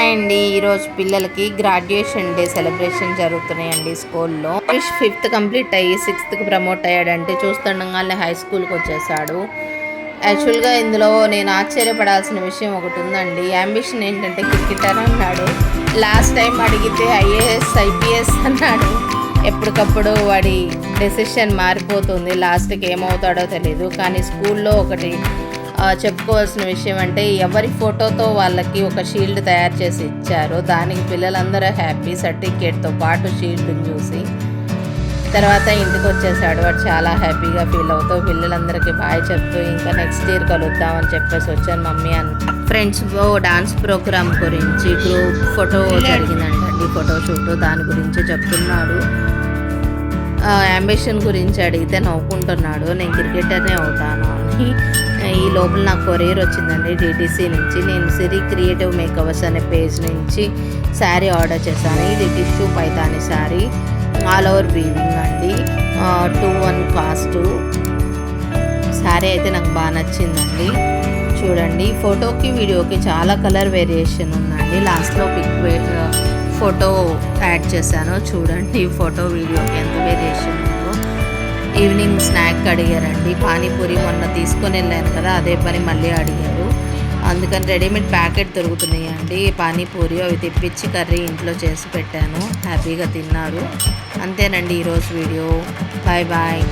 Hi అండి. ఈరోజు పిల్లలకి గ్రాడ్యుయేషన్ డే సెలబ్రేషన్ జరుగుతున్నాయండి స్కూల్లో. 5th కంప్లీట్ అయ్యి 6th ప్రమోట్ అయ్యాడంటే చూస్తుండగానే హై స్కూల్కి వచ్చేసాడు. యాక్చువల్గా ఇందులో నేను ఆశ్చర్యపడాల్సిన విషయం ఒకటి ఉందండి. అంబిషన్ ఏంటంటే క్రికెటర్ అన్నాడు. లాస్ట్ టైం అడిగితే ఐఏఎస్ ఐపీఎస్ అన్నాడు. ఎప్పటికప్పుడు వాడి డెసిషన్ మారిపోతుంది. లాస్ట్కి ఏమవుతాడో తెలియదు. కానీ స్కూల్లో ఒకటి చెప్పుకోవాల్సిన విషయం అంటే ఎవరి ఫోటోతో వాళ్ళకి ఒక షీల్డ్ తయారు చేసి ఇచ్చారు. దానికి పిల్లలందరూ హ్యాపీ, సర్టిఫికేట్తో పాటు షీల్డ్ని చూసి. తర్వాత ఇంటికి వచ్చేసాడు. వాడు చాలా హ్యాపీగా ఫీల్ అవుతూ పిల్లలందరికీ బాయ్ చెప్తూ ఇంకా నెక్స్ట్ ఇయర్ కలుద్దామని చెప్పేసి వచ్చాను మమ్మీ ఫ్రెండ్స్తో డాన్స్ ప్రోగ్రామ్ గురించి గ్రూప్ ఫోటో జరిగిందంటండి, ఫోటో షూట్. దాని గురించి చెప్తున్నాడు. అంబిషన్ గురించి అడిగితే నవ్వుకుంటున్నాడు, నేను క్రికెటర్నే అవుతాను అని. ఈ లోపల నాకు కొరియర్ వచ్చిందండి డిటీసీ నుంచి. నేను సిరి క్రియేటివ్ మేకవర్స్ అనే పేజ్ నుంచి శారీ ఆర్డర్ చేశాను. ఇది tissue Paithani sari, all over weaving అండి. 2:1 కాస్ట్. శారీ అయితే నాకు బాగా నచ్చిందండి. చూడండి, ఫోటోకి వీడియోకి చాలా కలర్ వేరియేషన్ ఉందండి. లాస్ట్లో ఫోటో యాడ్ చేశాను. చూడండి ఫోటో వీడియోకి ఎంత వేరియేషన్ ఉందో. ఈవినింగ్ స్నాక్ అడిగారండి. పానీపూరి మొన్న తీసుకొని వెళ్ళాను కదా, అదే పని మళ్ళీ అడిగారు. అందుకని రెడీమేడ్ ప్యాకెట్ దొరుకుతున్నాయండి పానీపూరి, అవి తెప్పించి కర్రీ ఇంట్లో చేసి పెట్టాను. హ్యాపీగా తిన్నారు. అంతేనండి ఈరోజు వీడియో. Bye bye.